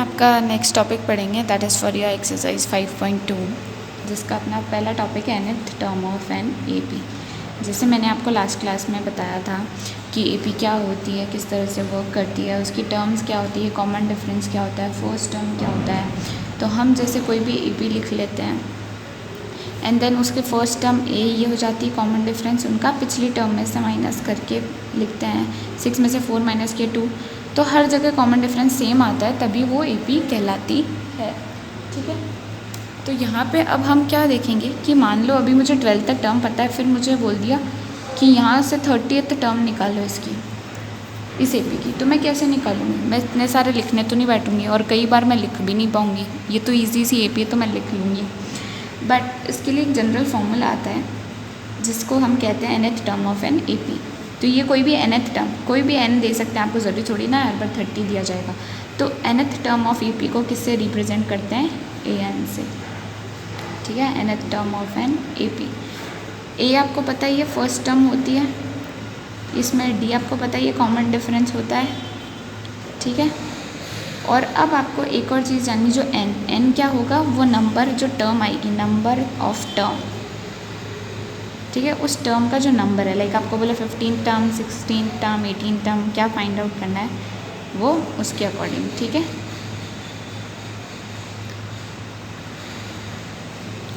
आपका next topic पढ़ेंगे, that is for your exercise 5.2, जिसका अपना पहला टॉपिक है nth term of an AP। जैसे मैंने आपको लास्ट क्लास में बताया था कि AP क्या होती है, किस तरह से वर्क करती है, उसकी टर्म्स क्या होती है, कॉमन डिफरेंस क्या होता है, फर्स्ट टर्म क्या होता है। तो हम जैसे कोई भी AP लिख लेते हैं एंड देन उसके फर्स्ट टर्म ए ये हो जाती है कॉमन डिफरेंस उनका, पिछली टर्म में से माइनस करके लिखते हैं 6 में से 4 माइनस किए 2, तो हर जगह कॉमन डिफरेंस सेम आता है, तभी वो AP कहलाती है। ठीक है, तो यहाँ पे अब हम क्या देखेंगे कि मान लो अभी मुझे 12th तक टर्म पता है, फिर मुझे बोल दिया कि यहाँ से 30th टर्म निकालो इसकी, इस AP की, तो मैं कैसे निकालूंगी? मैं इतने सारे लिखने तो नहीं बैठूंगी और कई बार मैं लिख भी नहीं पाऊँगी। ये तो ईजी सी AP है तो मैं लिख लूँगी, बट इसके लिए एक जनरल फॉर्मूला आता है जिसको हम कहते हैं nth term of an AP। तो ये कोई भी nth टर्म, कोई भी n दे सकते हैं, आपको ज़रूरी थोड़ी ना हर बार 30 दिया जाएगा। तो nth टर्म ऑफ AP को किससे रिप्रेजेंट करते हैं? an से। ठीक है, nth term of an AP। a आपको पता ही है फर्स्ट टर्म होती है, इसमें d आपको पता ही है कॉमन डिफरेंस होता है। ठीक है, और अब आपको एक और चीज़ जाननी, जो n क्या होगा? वो नंबर, जो टर्म आएगी, नंबर ऑफ टर्म। ठीक है, उस टर्म का जो नंबर है, लाइक आपको बोला 15 टर्म, 16 टर्म, 18 टर्म, क्या फाइंड आउट करना है वो उसके अकॉर्डिंग। ठीक है,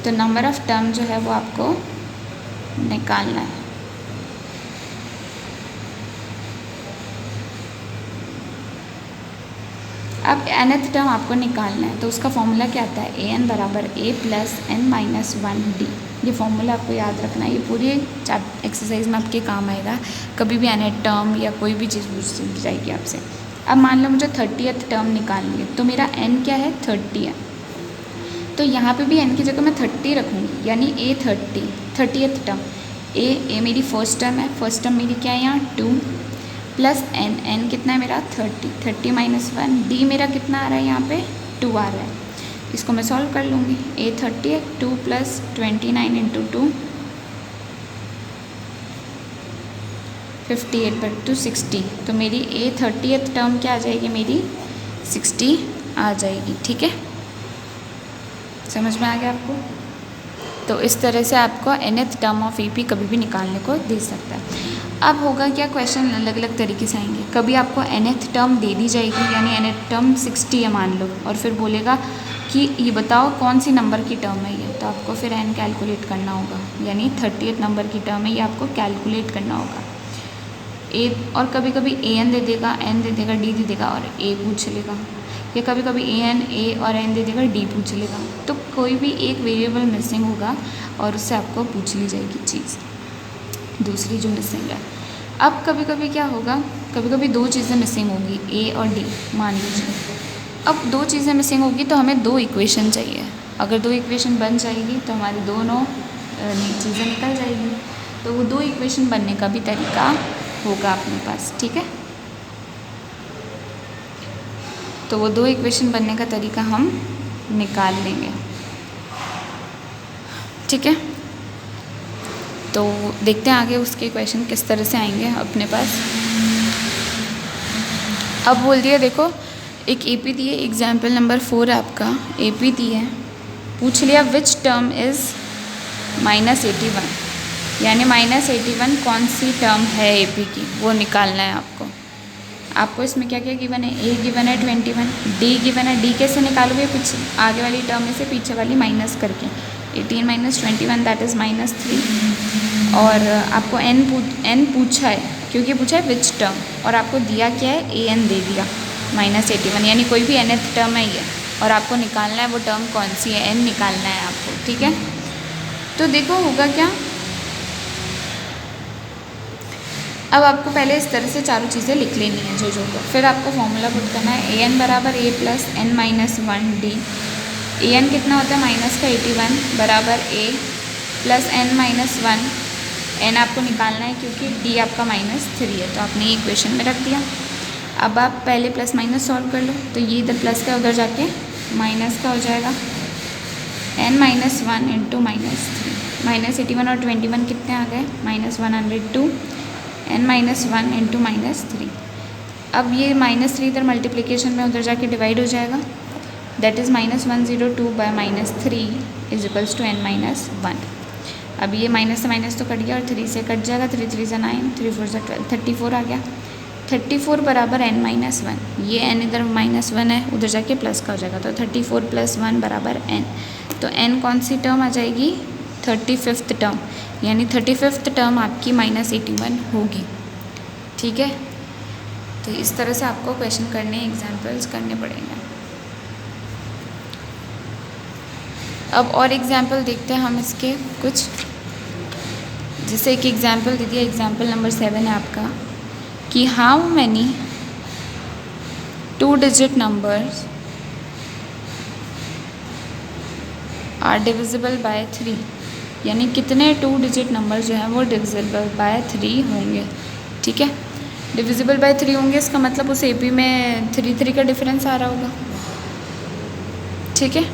तो नंबर ऑफ टर्म जो है वो आपको निकालना है। अब nth टर्म आपको निकालना है, तो उसका फॉर्मूला क्या आता है? an बराबर a plus n minus 1d। ये फॉर्मूला आपको याद रखना है, ये पूरी एक्सरसाइज में आपके काम आएगा। कभी भी nth टर्म या कोई भी चीज़ पूछ जाएगी आपसे। अब मान लो मुझे 30th टर्म निकालनी है, तो मेरा n क्या है? 30 है। तो यहाँ पे भी n की जगह मैं 30 रखूँगी, यानी a 30th टर्म। a मेरी फर्स्ट टर्म है, फर्स्ट टर्म मेरी क्या है यहाँ? 2 प्लस n कितना है मेरा? 30 माइनस 1, d मेरा कितना आ रहा है यहाँ पे? 2 आ रहा है। इसको मैं सॉल्व कर लूँगी। a 30 है, 2 प्लस 29 इंटू 2 58 पर 2 60, तो मेरी a 30th टर्म क्या आ जाएगी? मेरी 60 आ जाएगी। ठीक है, समझ में आ गया आपको? तो इस तरह से आपको nth टर्म ऑफ AP कभी भी निकालने को दे सकता है। अब होगा क्या, क्वेश्चन अलग अलग तरीके से आएंगे। कभी आपको nth टर्म दे दी जाएगी, यानी nth टर्म 60 है मान लो, और फिर बोलेगा कि ये बताओ कौन सी नंबर की टर्म है ये, तो आपको फिर n कैलकुलेट करना होगा, यानी 30th नंबर की टर्म है, ये आपको कैलकुलेट करना होगा। और कभी कभी an दे देगा, n दे देगा, d दे देगा और a पूछ लेगा, या कभी कभी a और n दे देगा, d पूछ लेगा। तो कोई भी एक वेरिएबल मिसिंग होगा और उससे आपको पूछ ली जाएगी चीज़ दूसरी जो मिसिंग है। अब कभी कभी क्या होगा, कभी कभी दो चीज़ें मिसिंग होगी, a और d मान लीजिए। अब दो चीज़ें मिसिंग होगी तो हमें दो इक्वेशन चाहिए। अगर दो इक्वेशन बन जाएगी तो हमारी दोनों चीज़ें निकल जाएगी। तो वो दो इक्वेशन बनने का भी तरीका होगा अपने पास। ठीक है, तो वो दो इक्वेशन बनने का तरीका हम निकाल लेंगे। ठीक है, तो देखते हैं आगे उसके इक्वेशन किस तरह से आएंगे अपने पास। अब बोल दिया, देखो एक AP दी है, एग्जाम्पल नंबर 4 है आपका, AP दी है, पूछ लिया विच टर्म इज़ -81, यानी -81 कौन सी टर्म है AP की, वो निकालना है आपको। आपको इसमें क्या क्या गिवन है? a गिवन है 21, d गिवन है, d कैसे निकालोगे? पीछे आगे वाली टर्म में से पीछे वाली माइनस करके, 18 माइनस 21 दैट इज़ -3। और आपको n पूछा है, क्योंकि पूछा है विच टर्म, और आपको दिया क्या है? an दे दिया -81, यानी कोई भी nth टर्म है ये, और आपको निकालना है वो टर्म कौन सी है, n निकालना है आपको। ठीक है, तो देखो होगा क्या, अब आपको पहले इस तरह से चारों चीज़ें लिख लेनी है जो को, फिर आपको फॉर्मूला पुट करना है। an बराबर a plus n minus 1d। an कितना होता है? माइनस का 81 बराबर a plus n minus 1, n आपको निकालना है क्योंकि d आपका -3 है, तो आपने इक्वेशन में रख दिया। अब आप पहले प्लस माइनस सॉल्व कर लो, तो ये इधर प्लस का उधर जाके माइनस का हो जाएगा। n माइनस 1 इंटू -3, -81 और 21 कितने आ गए? -102, n माइनस 1 इंटू -3। अब ये -3 इधर मल्टीप्लिकेशन में उधर जाके डिवाइड हो जाएगा, that is -102 by -3 is equals to n-1। अब ये माइनस से माइनस तो कट गया और 3 से कट जाएगा, 3 3 से 9, 3 4 से 12, 34 आ गया। 34 बराबर n-1, ये n इधर -1 है, उधर जाके प्लस का हो जाएगा, तो 34 + 1 बराबर n। तो n कौन सी टर्म आ जाएगी? 35th टर्म, यानी 35th टर्म आपकी -81 होगी। ठीक है, तो इस तरह से आपको क्वेश्चन करने, एग्जाम्पल्स करने पड़ेंगे। अब और एग्जाम्पल देखते हैं हम इसके कुछ। जैसे एक एग्जाम्पल दे दिया, एग्जाम्पल नंबर 7 है आपका कि how many 2-digit numbers are divisible by 3, यानी कितने 2-digit नंबर जो हैं वो डिविजिबल बाय 3 होंगे। ठीक है, डिविजिबल बाय 3 होंगे, इसका मतलब उस AP में 3 का डिफरेंस आ रहा होगा। ठीक है,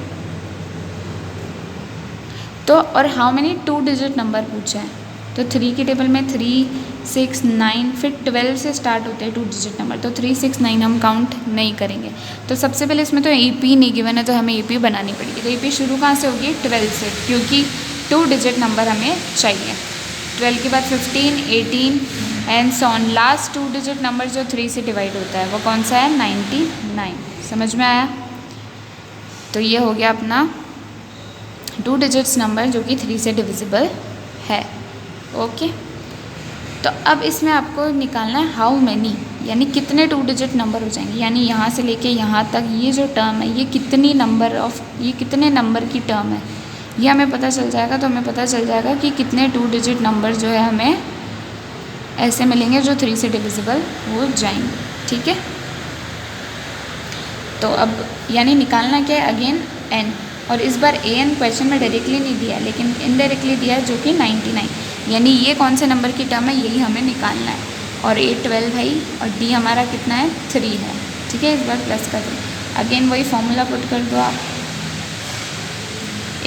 तो और हाउ मेनी 2-digit नंबर पूछा है, तो 3 की टेबल में 3, 6, 9, फिर 12 से स्टार्ट होते हैं 2-digit नंबर, तो 3, 6, 9 हम काउंट नहीं करेंगे। तो सबसे पहले इसमें तो AP नहीं गिवन है, तो हमें AP बनानी पड़ेगी। तो AP शुरू कहाँ से होगी? 12 से, क्योंकि 2-digit नंबर हमें चाहिए। 12 के बाद 15, 18 and so on. Last 2-digit number जो 3 से डिवाइड होता है वो कौन सा है? 99। समझ में आया? तो ये हो गया अपना 2 digits नंबर जो कि 3 से डिविजिबल है। ओके, तो अब इसमें आपको निकालना है हाउ मैनी, यानी कितने 2-digit नंबर हो जाएंगे, यानी यहाँ से लेके यहाँ तक ये जो टर्म है ये कितनी नंबर की टर्म है, ये हमें पता चल जाएगा। तो हमें पता चल जाएगा कि कितने 2-digit नंबर जो है हमें ऐसे मिलेंगे जो 3 से डिविजिबल हो जाएंगे। ठीक है, तो अब यानी निकालना क्या है? अगेन n, और इस बार an क्वेश्चन में डायरेक्टली नहीं दिया है लेकिन इनडायरेक्टली दिया है, जो कि 99, यानी ये कौन से नंबर की टर्म है यही हमें निकालना है। और a 12 है और d हमारा कितना है? 3 है। ठीक है, इस बार प्लस कर दो, अगेन वही फॉर्मूला पुट कर दो आप।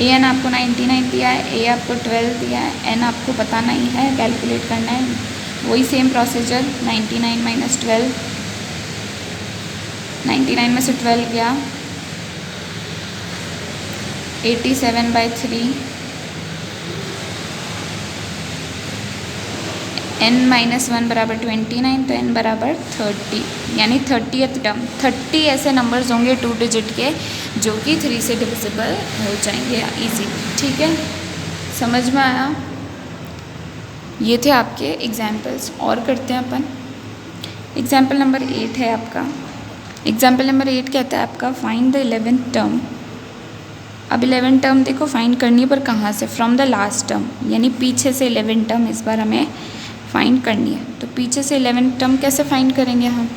an आपको 99 दिया है, a आपको 12 दिया है, n आपको पता नहीं है, कैलकुलेट करना है। वही सेम प्रोसीजर, 99 - 12, 99 में से 12 गया 87/3, n-1 बराबर 29, तो n बराबर 30, यानी 30th टर्म। 30 ऐसे नंबर्स होंगे 2-digit के जो कि 3 से डिविजिबल हो जाएंगे इजी। ठीक है, समझ में आया? ये थे आपके एग्जाम्पल्स। और करते हैं अपन। एग्जाम्पल नंबर 8 है आपका। एग्जाम्पल नंबर 8 कहता है आपका फाइंड द 11th टर्म। अब 11 टर्म देखो फाइंड करनी है, पर कहाँ से? फ्रॉम द लास्ट टर्म, यानी पीछे से 11 टर्म इस बार हमें फाइंड करनी है। तो पीछे से 11 टर्म कैसे फाइंड करेंगे हम?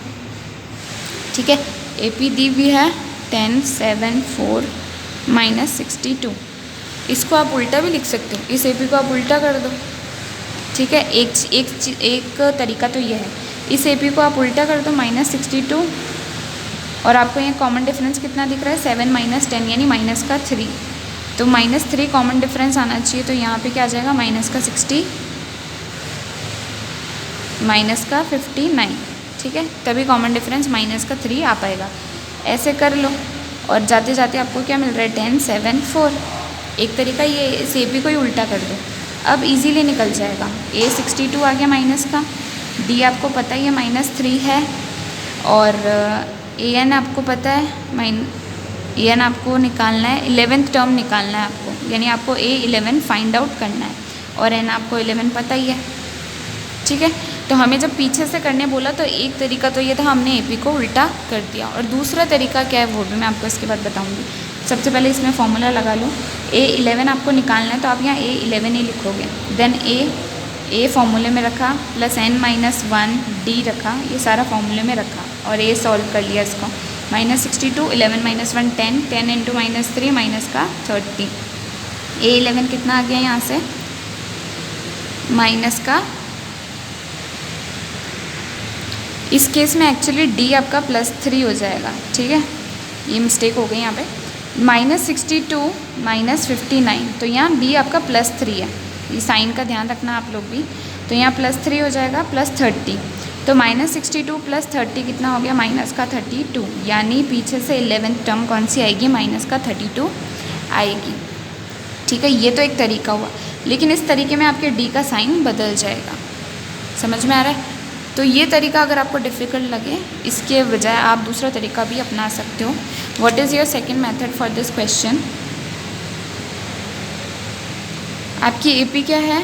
ठीक है, AP दी भी है 10, 7, 4 -62। इसको आप उल्टा भी लिख सकते हो, इस AP को आप उल्टा कर दो। ठीक है, एक तरीका तो ये है, इस AP को आप उल्टा कर दो -62, और आपको यहाँ कॉमन डिफरेंस कितना दिख रहा है? 7 - 10, यानी माइनस का 3, तो -3 कॉमन डिफरेंस आना चाहिए। तो यहाँ पे क्या आ जाएगा? -60 -59। ठीक है, तभी कॉमन डिफरेंस -3 आ पाएगा। ऐसे कर लो, और जाते जाते आपको क्या मिल रहा है? 10, 7, 4। एक तरीका ये, इस AP को ही उल्टा कर दो, अब इजीली निकल जाएगा। a 62 आ गया माइनस का, d आपको पता ही है -3 है, और an आपको पता है, an आपको निकालना है, 11th टर्म निकालना है आपको, यानी आपको a 11 फाइंड आउट करना है, और n आपको 11 पता ही है। ठीक है, तो हमें जब पीछे से करने बोला तो एक तरीका तो ये था, हमने AP को उल्टा कर दिया, और दूसरा तरीका क्या है वो भी मैं आपको इसके बाद बताऊंगी। सबसे पहले इसमें फॉर्मूला लगा लो। a 11 आपको निकालना है, तो आप यहाँ a 11 ही लिखोगे, देन a फॉर्मूले में रखा, प्लस n-1 d रखा, ये सारा फॉर्मूले में रखा, और a सॉल्व कर लिया इसको। -62, 11 - 1 10, 10 × -3 -30। a 11 कितना आ गया यहाँ से? माइनस का, इस केस में एक्चुअली d आपका +3 हो जाएगा। ठीक है, ये मिस्टेक हो गई यहाँ पे। -62 -59, तो यहाँ d आपका +3 है, ये साइन का ध्यान रखना आप लोग भी। तो यहाँ +3 हो जाएगा, +30, तो -62 + 30 कितना हो गया, माइनस का 32, यानी पीछे से 11th टर्म कौन सी आएगी, माइनस का 32 आएगी। ठीक है, ये तो एक तरीका हुआ, लेकिन इस तरीके में आपके डी का साइन बदल जाएगा। समझ में आ रहा है? तो ये तरीका अगर आपको डिफ़िकल्ट लगे, इसके बजाय आप दूसरा तरीका भी अपना सकते हो। What is your second method for this question? आपकी एपी क्या है,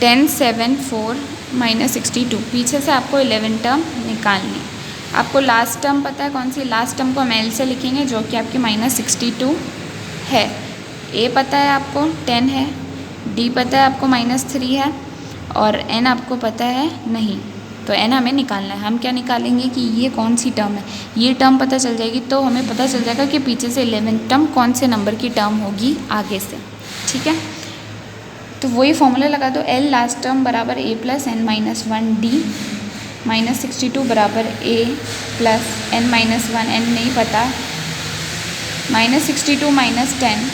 10, 7, 4 -62। पीछे से आपको 11 टर्म निकालनी। आपको लास्ट टर्म पता है कौन सी, लास्ट टर्म को हम एल से लिखेंगे जो कि आपकी -62 है। ए पता है आपको 10 है, डी पता है आपको -3 है, और एन आपको पता है नहीं। तो एन हमें निकालना है। हम क्या निकालेंगे कि ये कौन सी टर्म है, ये टर्म पता चल जाएगी तो हमें पता चल जाएगा कि पीछे से 11th टर्म कौन से नंबर की टर्म होगी आगे से। ठीक है, तो वही फॉर्मूला लगा दो, एल लास्ट टर्म बराबर ए प्लस एन माइनस 1 डी, -62 बराबर ए प्लस एन माइनस 1, एन नहीं पता, -62 -10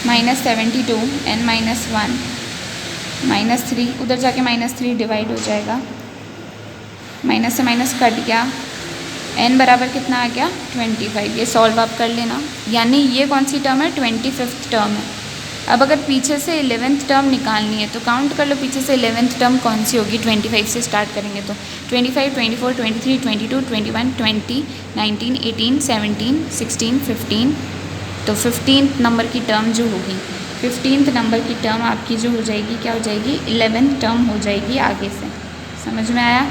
-72 एन माइनस 1 -3, उधर जाके -3 डिवाइड हो जाएगा, माइनस से माइनस कट गया, n बराबर कितना आ गया 25। ये सॉल्व आप कर लेना, यानी ये कौन सी टर्म है, 25th टर्म है। अब अगर पीछे से 11th टर्म निकालनी है तो काउंट कर लो पीछे से 11th टर्म कौन सी होगी, 25 से स्टार्ट करेंगे तो 25, 24, 23, 22, 21, 20, 19, 18, 17, 16, 15, तो 15th नंबर की टर्म जो होगी, 15th नंबर की टर्म आपकी जो हो जाएगी, क्या हो जाएगी, 11th टर्म हो जाएगी आगे से। समझ में आया?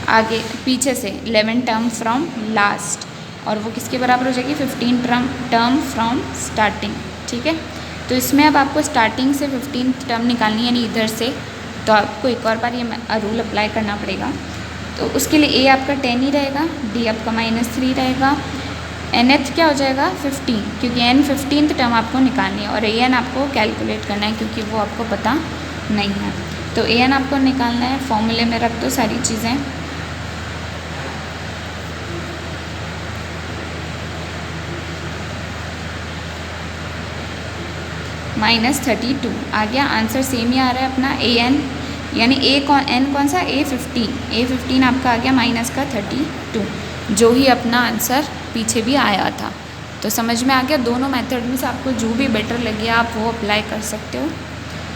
आगे पीछे से 11 टर्म फ्रॉम लास्ट, और वो किसके बराबर हो जाएगी, 15 टर्म फ्रॉम स्टार्टिंग। ठीक है, तो इसमें अब आपको स्टार्टिंग से 15th टर्म निकालनी है, यानी इधर से, तो आपको एक और बार ये रूल अप्लाई करना पड़ेगा। तो उसके लिए ए आपका 10 ही रहेगा, डी आपका -3 रहेगा, nth क्या हो जाएगा 15, क्योंकि n 15th टर्म आपको निकालनी है, और an आपको कैलकुलेट करना है क्योंकि वो आपको पता नहीं है। तो an आपको निकालना है, फॉर्मूले में रख दो सारी चीज़ें। -32 आ गया, आंसर सेम ही आ रहा है अपना an, यानी n कौन सा, A15 आपका आ गया माइनस का 32, जो ही अपना आंसर पीछे भी आया था। तो समझ में आ गया, दोनों मेथड में से आपको जो भी बेटर लगे आप वो अप्लाई कर सकते हो।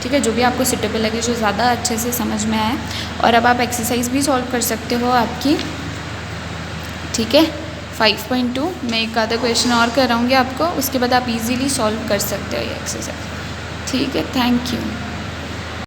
ठीक है, जो भी आपको सूटेबल लगे, जो ज़्यादा अच्छे से समझ में आए। और अब आप एक्सरसाइज भी सॉल्व कर सकते हो आपकी। ठीक है, 5.2 मैं एक आधा क्वेश्चन और कराऊंगी आपको, उसके बाद आप इजीली सॉल्व कर सकते हो ये एक्सरसाइज। ठीक है, थैंक यू।